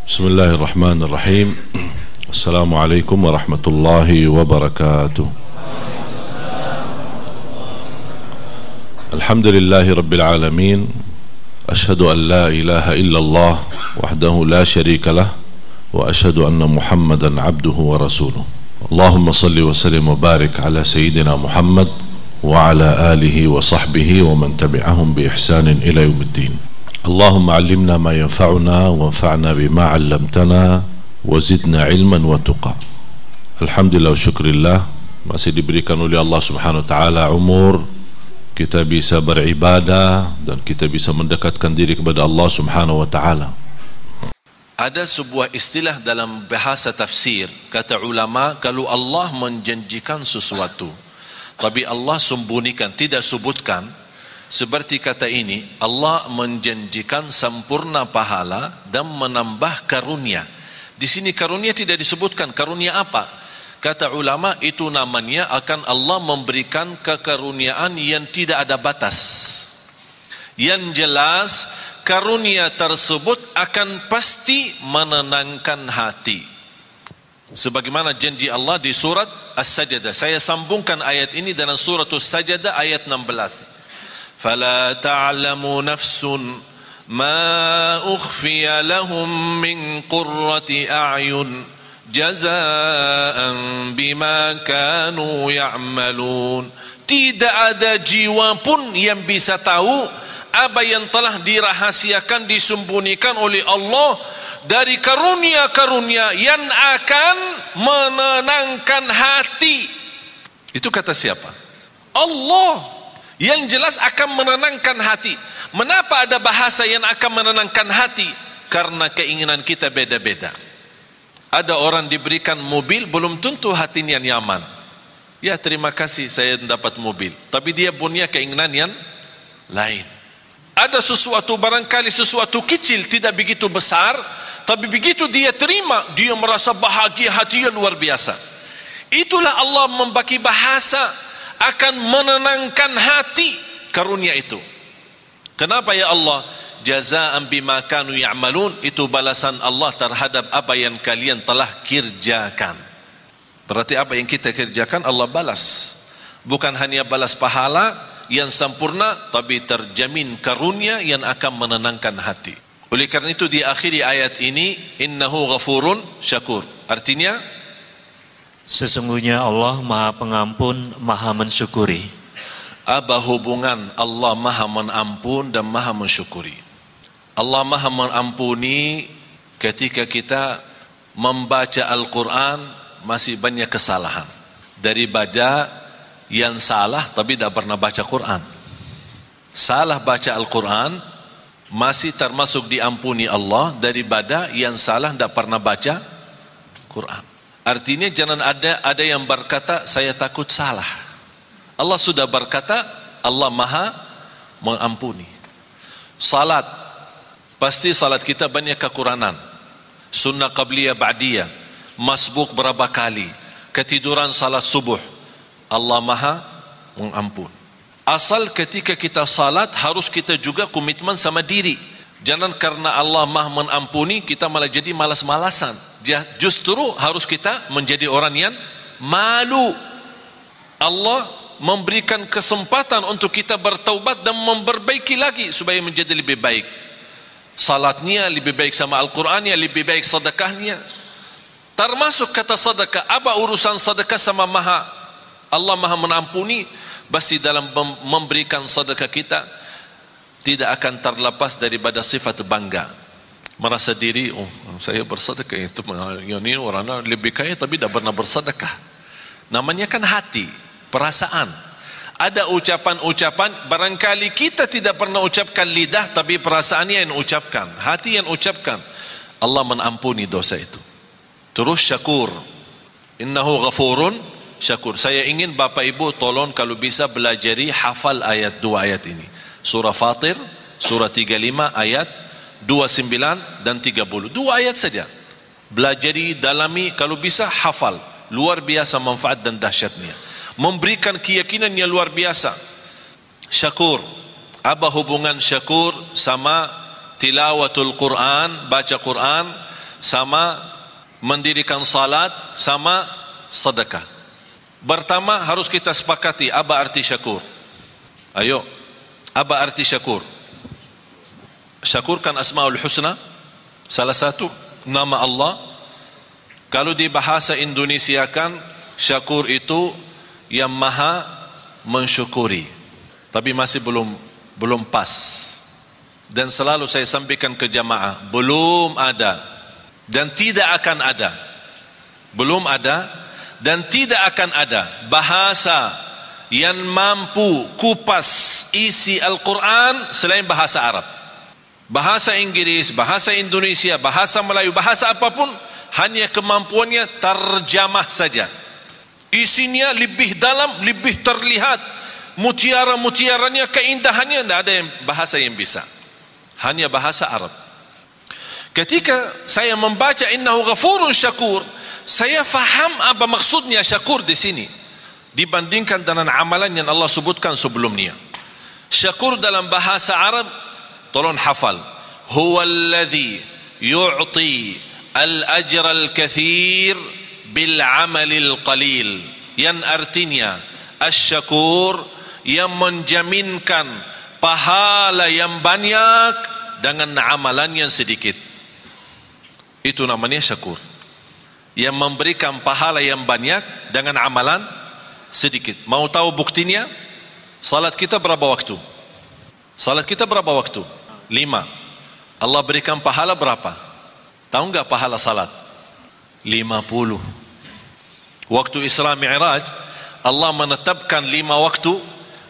Bismillahirrahmanirrahim. Assalamualaikum warahmatullahi wabarakatuh. Alhamdulillahi rabbil alamin. Ashhadu an la ilaha illallah wahdahu la syarika lah wa ashhadu anna Muhammadan abduhu wa rasuluh. Allahumma salli wa sallim wa barik ala sayyidina Muhammad wa ala alihi wa sahbihi wa man tabi'ahum bi ihsanin ila yaumiddin. Allahumma allimna ma yanfa'una wanfa'na bima 'allamtana wa zidna ilman wa tuqa. Alhamdulillah wa syukrillah, masih diberikan oleh Allah Subhanahu wa taala umur, kita bisa beribadah dan kita bisa mendekatkan diri kepada Allah Subhanahu wa taala. Ada sebuah istilah dalam bahasa tafsir, kata ulama, kalau Allah menjanjikan sesuatu tapi Allah sembunyikan, tidak sebutkan, seperti kata ini, Allah menjanjikan sempurna pahala dan menambah karunia. Di sini karunia tidak disebutkan, karunia apa? Kata ulama, itu namanya akan Allah memberikan kekaruniaan yang tidak ada batas. Yang jelas, karunia tersebut akan pasti menenangkan hati. Sebagaimana janji Allah di surat As-Sajdah. Saya sambungkan ayat ini dengan surat As-Sajdah ayat 16. فلا تعلم نفس ما أخفي لهم من قرة أعين جزاء بما كانوا يعملون. Tidak ada jiwa pun yang bisa tahu apa yang telah dirahasiakan, disembunyikan oleh Allah dari karunia-karunia yang akan menenangkan hati. Itu kata siapa? Allah. Yang jelas akan menenangkan hati. Mengapa ada bahasa yang akan menenangkan hati? Karena keinginan kita beda-beda. Ada orang diberikan mobil, belum tentu hatinya nyaman. Ya, terima kasih saya dapat mobil, tapi dia punya keinginan yang lain. Ada sesuatu, barangkali sesuatu kecil, tidak begitu besar, tapi begitu dia terima, dia merasa bahagia, hatinya luar biasa. Itulah Allah membagi bahasa akan menenangkan hati, karunia itu. Kenapa ya Allah? Jazaa'an bima kanu ya'malun, itu balasan Allah terhadap apa yang kalian telah kerjakan. Berarti apa yang kita kerjakan Allah balas. Bukan hanya balas pahala yang sempurna, tapi terjamin karunia yang akan menenangkan hati. Oleh karena itu di akhir ayat ini, innahu ghafurun syakur. Artinya, sesungguhnya Allah Maha Pengampun, Maha Mensyukuri. Apa hubungan Allah Maha Mengampun dan Maha Mensyukuri? Allah Maha Mengampuni ketika kita membaca Al-Quran masih banyak kesalahan. Daripada yang salah tapi tidak pernah baca Quran. Salah baca Al-Quran masih termasuk diampuni Allah daripada yang salah tidak pernah baca Quran. Artinya jangan ada yang berkata saya takut salah. Allah sudah berkata Allah Maha Mengampuni. Salat, pasti salat kita banyak kekurangan. Sunnah qabliyah ba'diyah, masbuk berapa kali, ketiduran salat subuh, Allah Maha Mengampun. Asal ketika kita salat harus kita juga komitmen sama diri. Jangan karena Allah Maha Mengampuni kita malah jadi malas-malasan. Justru harus kita menjadi orang yang malu. Allah memberikan kesempatan untuk kita bertaubat dan memperbaiki lagi supaya menjadi lebih baik. Salatnya lebih baik sama Al-Qurannya, lebih baik sedekahnya. Termasuk kata sedekah. Apa urusan sedekah sama Allah Maha Mengampuni? Pasti dalam memberikan sedekah kita tidak akan terlepas daripada sifat bangga. Merasa diri, oh saya bersedekah, itu ini orangnya lebih kaya tapi tidak pernah bersedekah. Namanya kan hati, perasaan. Ada ucapan-ucapan, barangkali kita tidak pernah ucapkan lidah, tapi perasaannya yang ucapkan, hati yang ucapkan. Allah mengampuni dosa itu. Terus syakur, innahu ghafurun syakur. Saya ingin Bapak Ibu tolong kalau bisa belajari hafal dua ayat ini. Surah Fatir, surah 35 ayat 29 dan 30. Dua ayat saja. Belajari, dalami, kalau bisa hafal. Luar biasa manfaat dan dahsyatnya. Memberikan keyakinan yang luar biasa. Syakur. Apa hubungan syakur sama tilawatul Quran, baca Quran? sama mendirikan salat, sama sedekah. Pertama harus kita sepakati apa arti syakur. Ayo, apa arti syakur? Syakur kan Asmaul Husna, salah satu nama Allah. Kalau di bahasa Indonesia kan syakur itu yang maha mensyukuri, tapi masih belum pas. Dan selalu saya sampaikan ke jamaah, belum ada dan tidak akan ada, belum ada dan tidak akan ada bahasa yang mampu kupas isi Al-Quran selain bahasa Arab. Bahasa Inggris, bahasa Indonesia, bahasa Melayu, bahasa apapun, hanya kemampuannya terjemah saja. Isinya lebih dalam, lebih terlihat, mutiara-mutiaranya, keindahannya, tidak ada yang bahasa yang bisa, hanya bahasa Arab. Ketika saya membaca innahu ghafurun syakur, saya faham apa maksudnya syakur di sini dibandingkan dengan amalan yang Allah sebutkan sebelumnya. Syakur dalam bahasa Arab, tolong hafal, huwallazi yu'ti al-ajra al-kathir bil-amalil qalil, yang artinya asy-syakur yang menjaminkan pahala yang banyak dengan amalan yang sedikit. Itu namanya syakur, yang memberikan pahala yang banyak dengan amalan sedikit. Mau tahu buktinya? Salat kita berapa waktu? Salat kita berapa waktu? 5. Allah berikan pahala berapa? Tahu enggak pahala salat? 50. Waktu Isra Mi'raj, Allah menetapkan 5 waktu.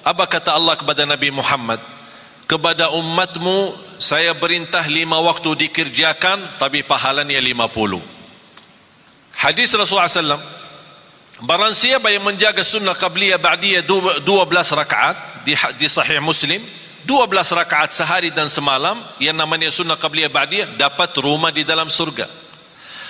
Apa kata Allah kepada Nabi Muhammad? Kepada umatmu saya perintah 5 waktu dikerjakan, tapi pahalanya 50. Hadis Rasulullah SAW, barang siapa yang menjaga sunnah qabliyah ba'diyah 12 rakaat di Sahih Muslim, 12 rakaat sehari dan semalam, yang namanya sunnah qabliyah ba'diyah, dapat rumah di dalam surga.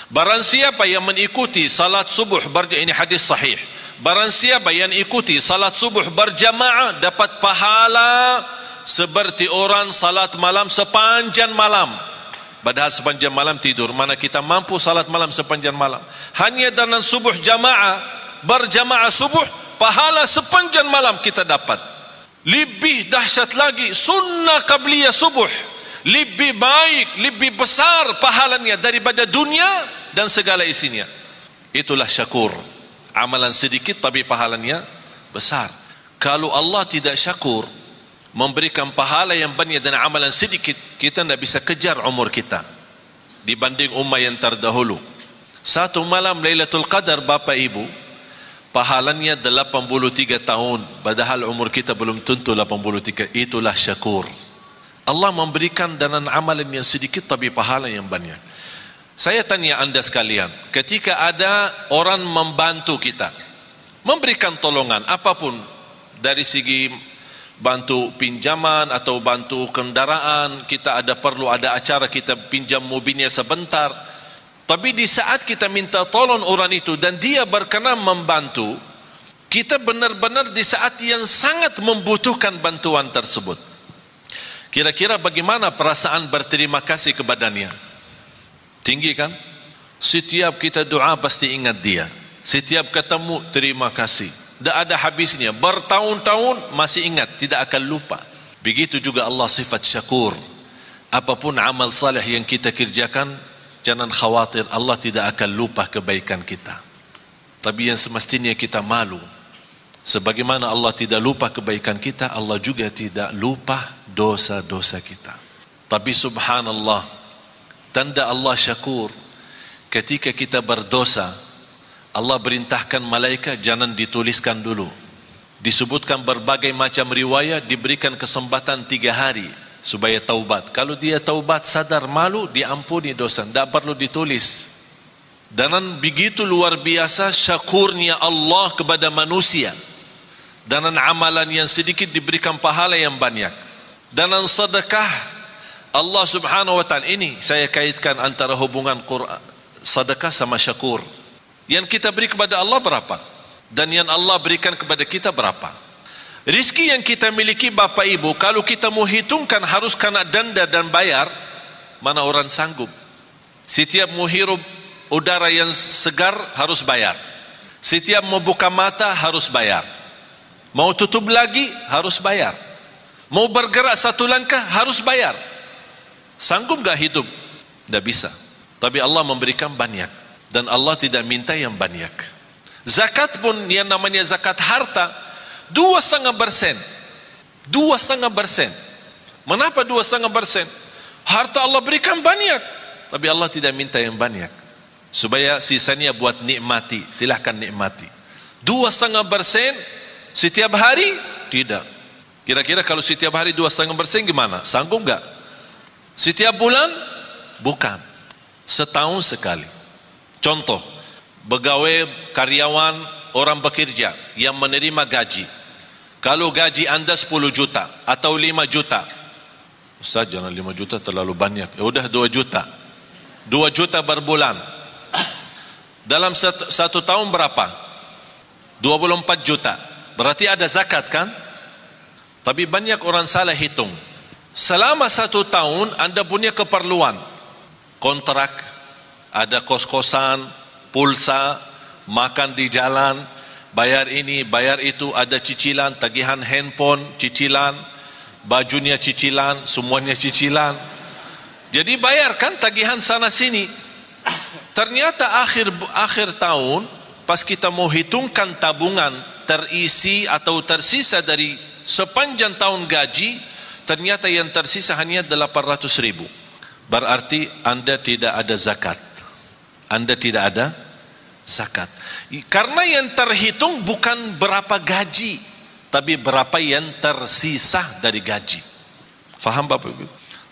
Barang siapa yang mengikuti salat subuh ini hadis sahih, barang siapa yang ikuti salat subuh berjamaah dapat pahala seperti orang salat malam sepanjang malam. Padahal sepanjang malam tidur, mana kita mampu salat malam sepanjang malam. Hanya dengan subuh jamaah, berjamaah subuh, pahala sepanjang malam kita dapat. Lebih dahsyat lagi sunnah qabliyah subuh, lebih baik, lebih besar pahalanya daripada dunia dan segala isinya. Itulah syakur, amalan sedikit tapi pahalanya besar. Kalau Allah tidak syakur, memberikan pahala yang banyak dan amalan sedikit, kita tidak bisa kejar umur kita dibanding umat yang terdahulu. Satu malam Lailatul Qadar, Bapak Ibu, pahalanya 83 tahun, padahal umur kita belum tentu 83. Itulah syakur. Allah memberikan dengan amalan yang sedikit tapi pahala yang banyak. Saya tanya anda sekalian, ketika ada orang membantu kita, memberikan tolongan apapun, dari segi bantu pinjaman atau bantu kendaraan, kita ada perlu ada acara, kita pinjam mobilnya sebentar, tapi di saat kita minta tolong orang itu dan dia berkenan membantu, kita benar-benar di saat yang sangat membutuhkan bantuan tersebut, kira-kira bagaimana perasaan berterima kasih kepadanya? Tinggi kan? Setiap kita doa pasti ingat dia, setiap ketemu terima kasih, tidak ada habisnya, bertahun-tahun masih ingat, tidak akan lupa. Begitu juga Allah sifat syakur. Apapun amal saleh yang kita kerjakan, jangan khawatir, Allah tidak akan lupa kebaikan kita. Tapi yang semestinya kita malu, sebagaimana Allah tidak lupa kebaikan kita, Allah juga tidak lupa dosa-dosa kita. Tapi subhanallah, tanda Allah syakur, ketika kita berdosa, Allah perintahkan malaikat jangan dituliskan dulu. Disebutkan berbagai macam riwayat, diberikan kesempatan 3 hari supaya taubat. Kalau dia taubat, sadar malu, diampuni dosa, tidak perlu ditulis. Dan begitu luar biasa syakurnya Allah kepada manusia. Dan amalan yang sedikit diberikan pahala yang banyak. Dan sedekah Allah subhanahu wa ta'ala, ini saya kaitkan antara hubungan Quran, sedekah sama syakur. Yang kita beri kepada Allah berapa? Dan yang Allah berikan kepada kita berapa? Rizki yang kita miliki Bapak Ibu, kalau kita mau hitungkan harus kena denda dan bayar, mana orang sanggup? Setiap menghirup udara yang segar harus bayar. Setiap membuka mata harus bayar. Mau tutup lagi harus bayar. Mau bergerak satu langkah harus bayar. Sanggup gak hidup? Tidak bisa. Tapi Allah memberikan banyak, dan Allah tidak minta yang banyak. Zakat pun yang namanya zakat harta 2,5%. 2,5%. Mengapa 2,5%? Harta Allah berikan banyak, tapi Allah tidak minta yang banyak, supaya sisanya buat nikmati. Silahkan nikmati. 2,5% setiap hari? Tidak. Kira-kira kalau setiap hari 2,5% gimana? Sanggup gak? Setiap bulan? Bukan. Setahun sekali. Contoh, pegawai, karyawan, orang bekerja yang menerima gaji. Kalau gaji anda 10 juta atau 5 juta, Ustaz jangan 5 juta terlalu banyak, ya udah 2 juta. 2 juta berbulan. Dalam satu tahun berapa? 24 juta. Berarti ada zakat kan? Tapi banyak orang salah hitung. Selama 1 tahun anda punya keperluan, kontrak, ada kos-kosan, pulsa, makan di jalan, bayar ini, bayar itu, ada cicilan, tagihan handphone, cicilan, bajunya cicilan, semuanya cicilan. Jadi bayarkan tagihan sana sini. Ternyata akhir tahun, pas kita mau hitungkan tabungan terisi atau tersisa dari sepanjang tahun gaji, ternyata yang tersisa hanya 800.000. Berarti anda tidak ada zakat. Anda tidak ada zakat. Karena yang terhitung bukan berapa gaji, tapi berapa yang tersisa dari gaji. Faham Bapak Ibu?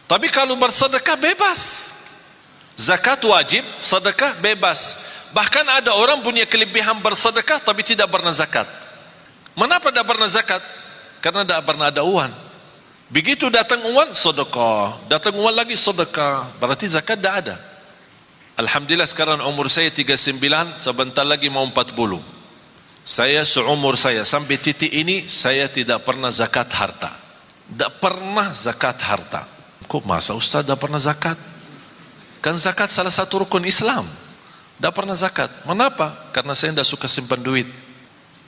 Tapi kalau bersedekah bebas. Zakat wajib, sedekah bebas. Bahkan ada orang punya kelebihan bersedekah tapi tidak pernah zakat. Mengapa tidak pernah zakat? Karena tidak pernah ada uang. Begitu datang uang, sedekah. Datang uang lagi, sedekah. Berarti zakat tidak ada. Alhamdulillah sekarang umur saya 39, sebentar lagi mau 40. Saya seumur saya sampai titik ini, saya tidak pernah zakat harta. Tidak pernah zakat harta. Kok masa Ustaz tidak pernah zakat? Kan zakat salah satu rukun Islam. Tidak pernah zakat. Mengapa? Karena saya tidak suka simpan duit.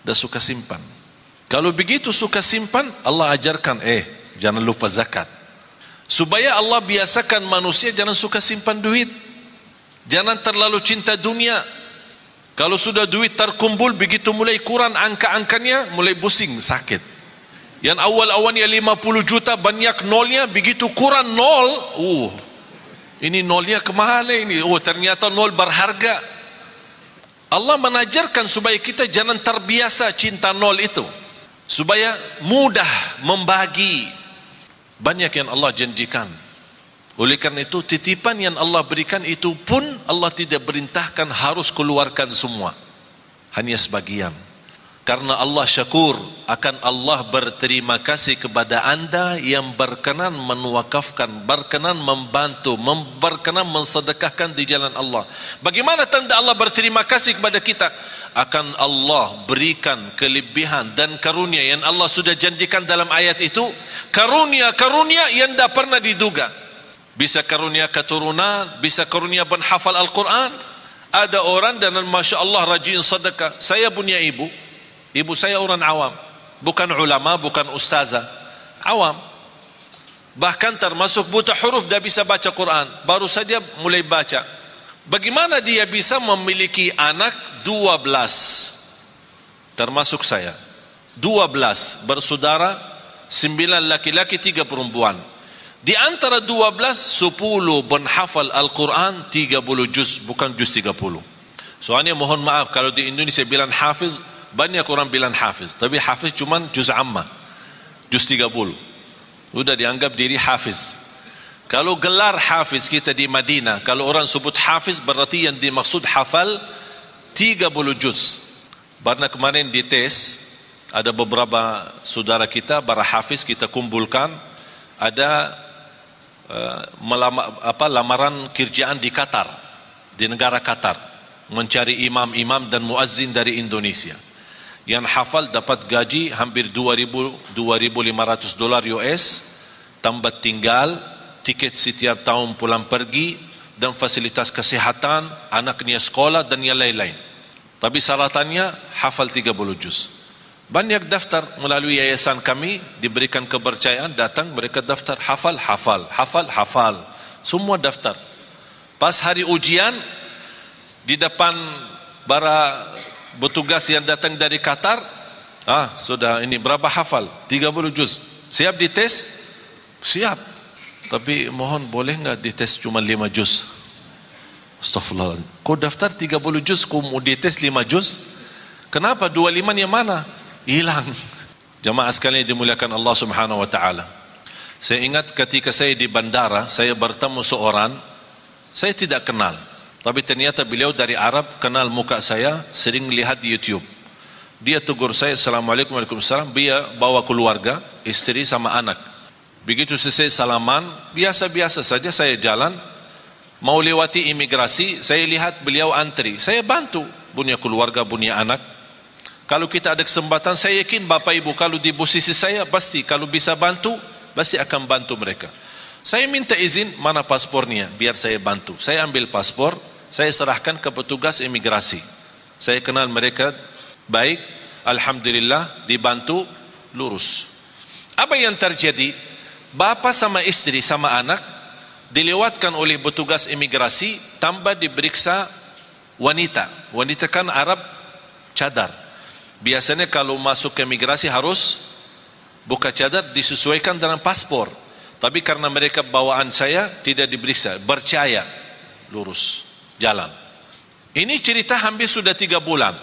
Tidak suka simpan. Kalau begitu suka simpan, Allah ajarkan, jangan lupa zakat. Supaya Allah biasakan manusia jangan suka simpan duit. Jangan terlalu cinta dunia. Kalau sudah duit terkumpul, begitu mulai kurang angka-angkanya, mulai pusing, sakit. Yang awal-awalnya 50 juta, banyak nolnya, begitu kurang nol, ini nolnya kemana ini? Ternyata nol berharga. Allah menajarkan supaya kita jangan terbiasa cinta nol itu. Supaya mudah membagi. Banyak yang Allah janjikan. Oleh karena itu titipan yang Allah berikan itu pun Allah tidak perintahkan harus keluarkan semua, hanya sebagian. Karena Allah syakur, akan Allah berterima kasih kepada anda yang berkenan menwakafkan, berkenan membantu, berkenan mensedekahkan di jalan Allah. Bagaimana tanda Allah berterima kasih kepada kita? Akan Allah berikan kelebihan dan karunia yang Allah sudah janjikan dalam ayat itu. Karunia-karunia yang tidak pernah diduga. Bisa karunia keturunan, bisa karunia penghafal Al-Quran. Ada orang dan Masya Allah rajin sedekah. Saya punya ibu saya orang awam, bukan ulama, bukan ustazah, awam. Bahkan termasuk buta huruf, dia bisa baca Quran, baru saja mulai baca. Bagaimana dia bisa memiliki anak 12, termasuk saya, 12 bersaudara, 9 laki-laki, 3 perempuan. Di antara 12, 10 penghafal Al-Quran, 30 juz, bukan juz 30. Soalnya mohon maaf, kalau di Indonesia bilang hafiz, banyak orang bilang hafiz, tapi hafiz cuma juz ammah, juz 30. Sudah dianggap diri hafiz. Kalau gelar hafiz kita di Madinah, kalau orang sebut hafiz berarti yang dimaksud hafal 30 juz. Karena kemarin di tes, ada beberapa saudara kita, para hafiz kita kumpulkan, ada lamaran kerjaan di Qatar, di negara Qatar, mencari imam-imam dan muazzin dari Indonesia. Yang hafal dapat gaji hampir 2.500 dolar US, tambah tinggal, tiket setiap tahun pulang pergi, dan fasilitas kesihatan, anaknya sekolah dan yang lain-lain. Tapi syaratannya hafal 30 juz. Banyak daftar melalui yayasan kami, diberikan kepercayaan, datang mereka daftar, hafal. Semua daftar. Pas hari ujian, di depan para petugas yang datang dari Qatar, sudah ini berapa hafal? 30 juz. Siap dites? Siap. Tapi mohon boleh enggak dites cuma 5 juz? Astaghfirullah. Kau daftar 30 juz, kau mau dites 5 juz? Kenapa? 25 yang mana? Hilang. Jamaah sekalian dimuliakan Allah Subhanahu wa taala. Saya ingat ketika saya di bandara, saya bertemu seorang saya tidak kenal. Tapi ternyata beliau dari Arab, kenal muka saya, sering lihat di YouTube. Dia tegur saya, Assalamualaikum, Waalaikumsalam. Dia bawa keluarga, istri sama anak. Begitu selesai salaman, biasa-biasa saja saya jalan, mau lewati imigrasi, saya lihat beliau antri. Saya bantu, punya keluarga, punya anak. Kalau kita ada kesempatan, saya yakin Bapak Ibu kalau di posisi saya, pasti kalau bisa bantu, pasti akan bantu mereka. Saya minta izin, mana paspornya, biar saya bantu. Saya ambil paspor, saya serahkan ke petugas imigrasi. Saya kenal mereka baik, alhamdulillah, dibantu, lurus. Apa yang terjadi? Bapa sama istri sama anak dilewatkan oleh petugas imigrasi tanpa diperiksa wanita. Wanita kan Arab cadar. Biasanya kalau masuk ke imigrasi harus buka cadar, disesuaikan dengan paspor. Tapi karena mereka bawaan saya tidak diperiksa, percaya, lurus, jalan. Ini cerita hampir sudah 3 bulan.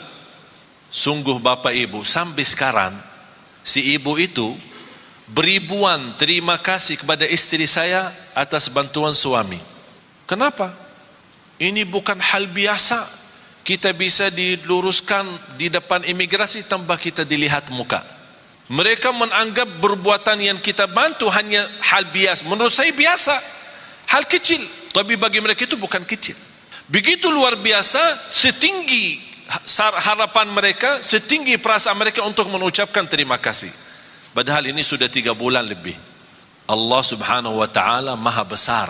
Sungguh Bapak Ibu, sampai sekarang si ibu itu beribuan terima kasih kepada istri saya atas bantuan suami. Kenapa? Ini bukan hal biasa. Kita bisa diluruskan di depan imigrasi tanpa kita dilihat muka. Mereka menganggap perbuatan yang kita bantu hanya hal biasa. Menurut saya biasa, hal kecil. Tapi bagi mereka itu bukan kecil. Begitu luar biasa, setinggi harapan mereka, setinggi perasaan mereka untuk mengucapkan terima kasih. Padahal ini sudah 3 bulan lebih. Allah Subhanahu wa ta'ala maha besar.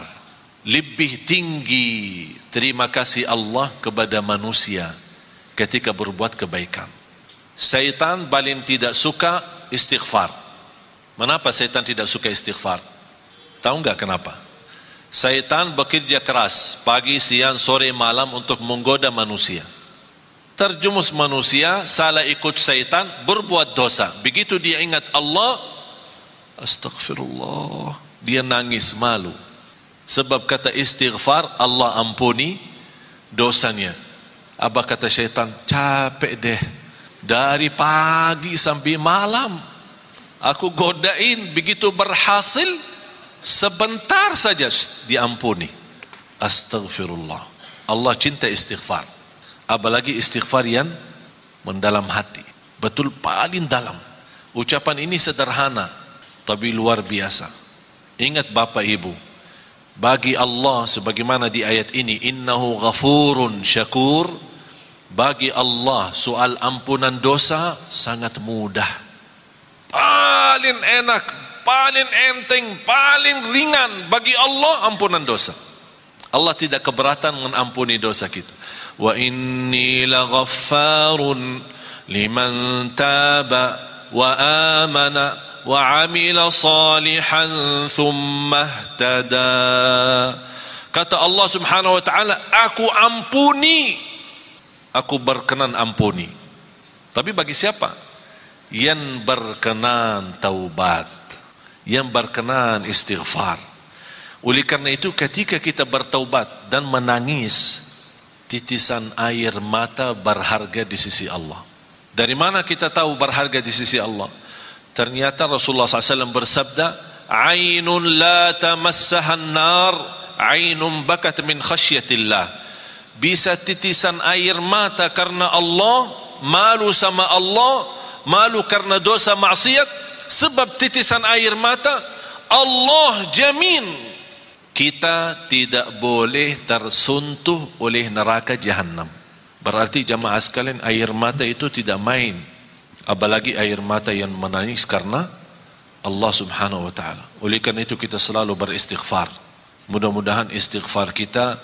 Lebih tinggi terima kasih Allah kepada manusia ketika berbuat kebaikan. Syaitan paling tidak suka istighfar. Kenapa syaitan tidak suka istighfar? Tahu enggak kenapa? Syaitan bekerja keras pagi, siang, sore, malam untuk menggoda manusia. Terjumus manusia, salah ikut syaitan, berbuat dosa. Begitu dia ingat Allah, astaghfirullah, dia nangis malu. Sebab kata istighfar, Allah ampuni dosanya. Apa kata syaitan? Capek deh, dari pagi sampai malam aku godain, begitu berhasil sebentar saja diampuni. Astaghfirullah. Allah cinta istighfar. Apalagi istighfar yang mendalam hati, betul paling dalam. Ucapan ini sederhana tapi luar biasa. Ingat Bapak Ibu, bagi Allah sebagaimana di ayat ini, innahu ghafurun syakur, bagi Allah soal ampunan dosa sangat mudah, paling enak, paling enteng, paling ringan bagi Allah ampunan dosa. Allah tidak keberatan mengampuni dosa kita. Wa inni laghaffarun liman taba wa amana wa amila salihan thumma ihtada. Kata Allah Subhanahu wa ta'ala, aku ampuni, aku berkenan ampuni. Tapi bagi siapa? Yang berkenan taubat, yang berkenan istighfar. Oleh karena itu ketika kita bertaubat dan menangis, titisan air mata berharga di sisi Allah. Dari mana kita tahu berharga di sisi Allah? Ternyata Rasulullah SAW bersabda, ainun la tamassahan nar, ainun bakat min khasyatillah. Bisa titisan air mata karena Allah, malu sama Allah, malu karena dosa maksiat. Sebab titisan air mata, Allah jamin kita tidak boleh tersentuh oleh neraka jahanam. Berarti jamaah sekalian, air mata itu tidak main. Apalagi air mata yang menangis karena Allah Subhanahu wa ta'ala. Oleh karena itu kita selalu beristighfar. Mudah-mudahan istighfar kita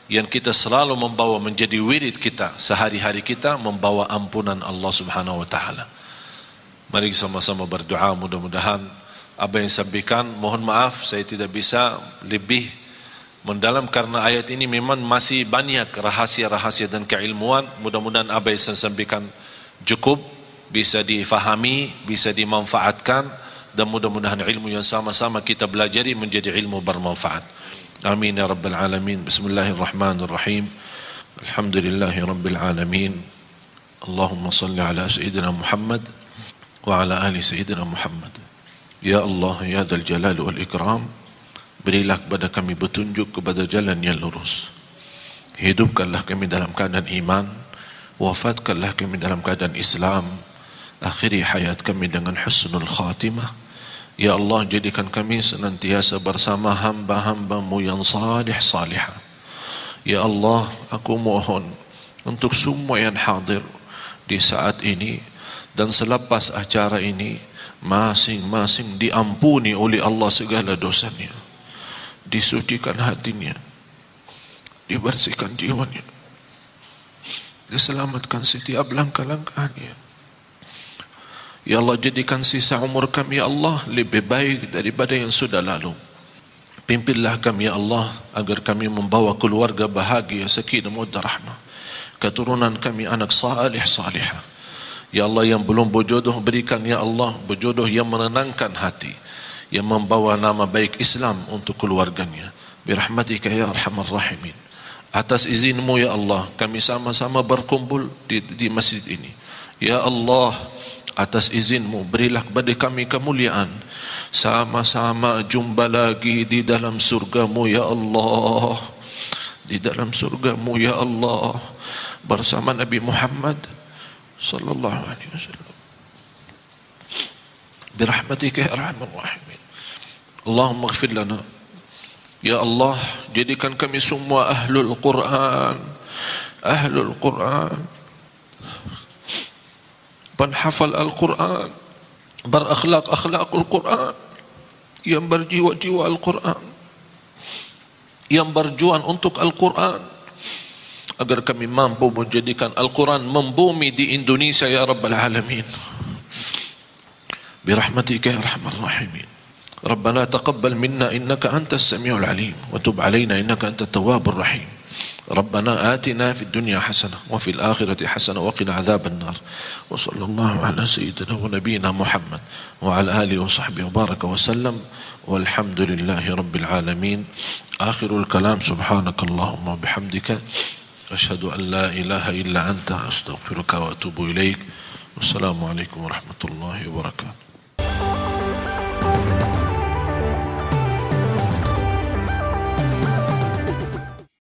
yang kita selalu membawa menjadi wirid kita sehari-hari kita, membawa ampunan Allah Subhanahu wa taala. Mari sama-sama berdoa, mudah-mudahan apa yang sampaikan, mohon maaf saya tidak bisa lebih mendalam karena ayat ini memang masih banyak rahasia-rahasia dan keilmuan. Mudah-mudahan apa yang saya sampaikan cukup bisa difahami, bisa dimanfaatkan, dan mudah-mudahan ilmu yang sama-sama kita belajari menjadi ilmu bermanfaat. Amin ya rabbal alamin. Bismillahirrahmanirrahim. Alhamdulillahi rabbil alamin. Allahumma salli ala sayyidina Muhammad wa ala ali sayyidina Muhammad. Ya Allah, ya dzal jalal wal ikram, berilah kepada kami petunjuk kepada jalan yang lurus. Hidupkanlah kami dalam keadaan iman, wafatkanlah kami dalam keadaan Islam, akhiri hayat kami dengan husnul khatimah. Ya Allah, jadikan kami senantiasa bersama hamba-hamba-Mu yang salih-salihah. Ya Allah, aku mohon untuk semua yang hadir di saat ini dan selepas acara ini, masing-masing diampuni oleh Allah segala dosanya, disucikan hatinya, dibersihkan jiwanya, diselamatkan setiap langkah-langkahnya. Ya Allah, jadikan sisa umur kami ya Allah lebih baik daripada yang sudah lalu. Pimpinlah kami ya Allah agar kami membawa keluarga bahagia, sakinah mawaddah rahmah, keturunan kami anak salih salihah. Ya Allah, yang belum berjodoh berikan ya Allah berjodoh yang menenangkan hati, yang membawa nama baik Islam untuk keluarganya. Birahmatika ya arhamar rahimin. Atas izin-Mu ya Allah kami sama-sama berkumpul di masjid ini. Ya Allah, atas izin-Mu berilah kepada kami kemuliaan, sama-sama jumpa lagi di dalam surga-Mu ya Allah, di dalam surga-Mu ya Allah, bersama Nabi Muhammad sallallahu alaihi wasallam. Birahmatika ya arhamar rahimin. Allahumma ighfir lana ya Allah, jadikan kami semua ahlul Quran, ahlul Quran, penghafal Al-Quran, berakhlak-akhlakul Quran, yang berjiwa-jiwa Al-Quran, yang berjuang untuk Al-Quran, agar kami mampu menjadikan Al-Quran membumi di Indonesia ya Rabbal Alamin. Birahmatika ya arhamar rahimin. Rabbana taqabbal minna innaka antas samiul alim wa tub alaina innaka antat tawwabur rahim. ربنا آتنا في الدنيا حسنة وفي الآخرة حسنة وقنا عذاب النار. وصلى الله على سيدنا ونبينا محمد وعلى آله وصحبه وبارك وسلم والحمد لله رب العالمين. آخر الكلام سبحانك اللهم وبحمدك أشهد أن لا إله إلا أنت أستغفرك وأتوب إليك. والسلام عليكم ورحمة الله وبركاته.